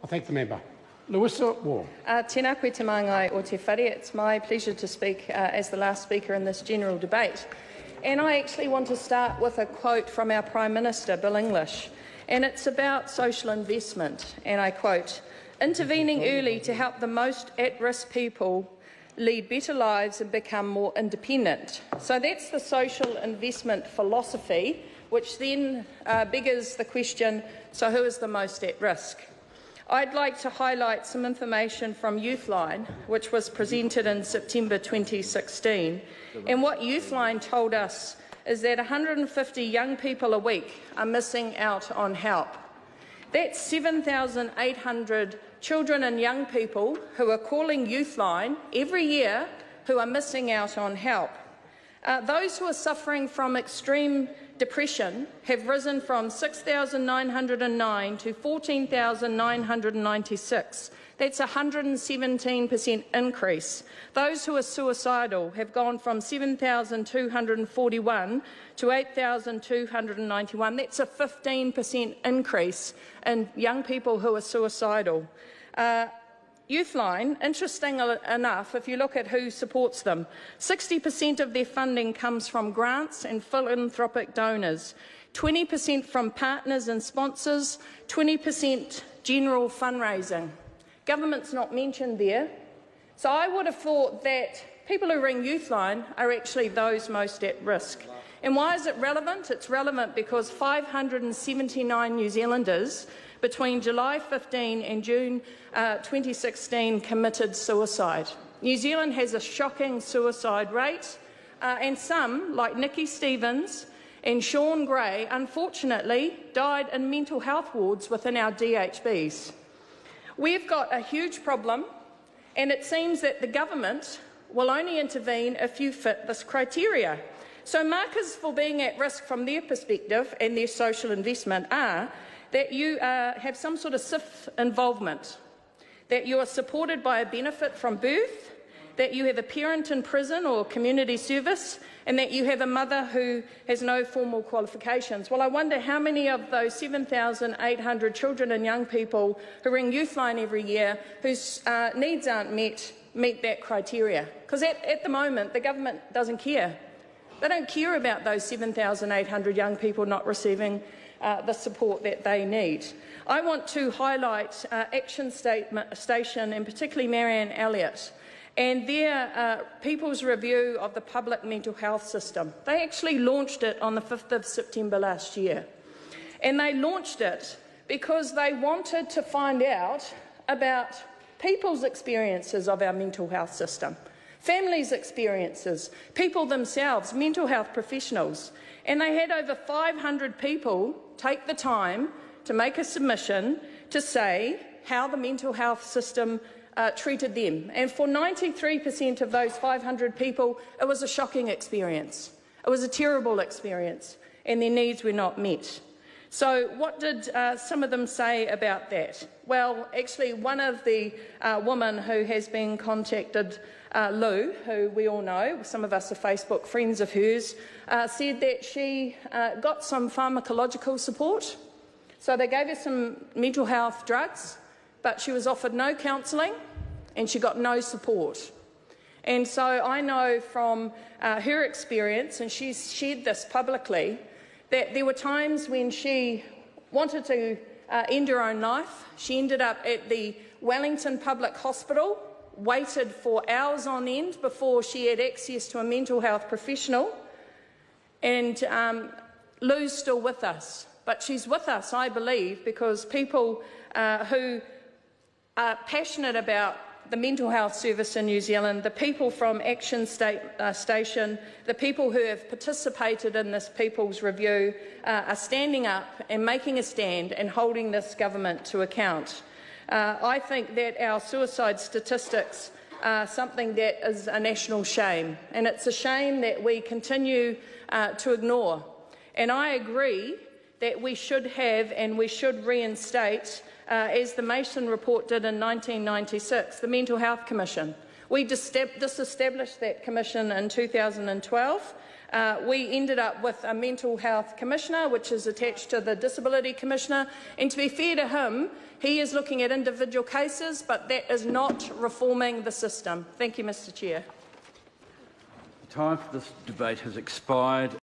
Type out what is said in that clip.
I thank the member. Louisa Wall. Tēnā koe te māngai o te whare. It's my pleasure to speak as the last speaker in this general debate. And I actually want to start with a quote from our Prime Minister, Bill English, and it's about social investment. And I quote, "Intervening early to help the most at-risk people lead better lives and become more independent." So that's the social investment philosophy, which then beggars the question, so who is the most at risk? I'd like to highlight some information from Youthline, which was presented in September 2016. And what Youthline told us is that 150 young people a week are missing out on help. That's 7,800 children and young people who are calling Youthline every year who are missing out on help. Those who are suffering from extreme depression have risen from 6,909 to 14,996. That's a 117% increase. Those who are suicidal have gone from 7,241 to 8,291. That's a 15% increase in young people who are suicidal. Youthline, interesting enough, if you look at who supports them, 60% of their funding comes from grants and philanthropic donors, 20% from partners and sponsors, 20% general fundraising. Government's not mentioned there. So I would have thought that people who ring Youthline are actually those most at risk. And why is it relevant? It's relevant because 579 New Zealanders between July 15 and June 2016 committed suicide. New Zealand has a shocking suicide rate, and some, like Nikki Stevens and Sean Gray, unfortunately died in mental health wards within our DHBs. We've got a huge problem, and it seems that the government will only intervene if you fit this criteria. So markers for being at risk from their perspective and their social investment are that you have some sort of SIF involvement, that you are supported by a benefit from birth, that you have a parent in prison or community service, and that you have a mother who has no formal qualifications. Well, I wonder how many of those 7,800 children and young people who ring Youthline every year whose needs aren't meet that criteria. Because at the moment, the government doesn't care. They don't care about those 7,800 young people not receiving the support that they need. I want to highlight Action Station, and particularly Marianne Elliott, and their People's Review of the Public Mental Health System. They actually launched it on the 5th of September last year. And they launched it because they wanted to find out about people's experiences of our mental health system, families' experiences, people themselves, mental health professionals. And they had over 500 people take the time to make a submission to say how the mental health system treated them. And for 93% of those 500 people, it was a shocking experience. It was a terrible experience, and their needs were not met. So what did some of them say about that? Well, actually, one of the women who has been contacted, Lou, who we all know, some of us are Facebook friends of hers, said that she got some pharmacological support. So they gave her some mental health drugs, but she was offered no counselling and she got no support. And so I know from her experience, and she's shared this publicly, that there were times when she wanted to end her own life. She ended up at the Wellington Public Hospital, waited for hours on end before she had access to a mental health professional. And Lou's still with us. But she's with us, I believe, because people who are passionate about the mental health service in New Zealand, the people from Action Station, the people who have participated in this People's Review are standing up and making a stand and holding this government to account. I think that our suicide statistics are something that is a national shame, and it's a shame that we continue to ignore. And I agree that we should have and we should reinstate, as the Mason report did in 1996, the Mental Health Commission. We disestablished that commission in 2012. We ended up with a mental health commissioner, which is attached to the disability commissioner, and to be fair to him, he is looking at individual cases, but that is not reforming the system. Thank you, Mr Chair. The time for this debate has expired.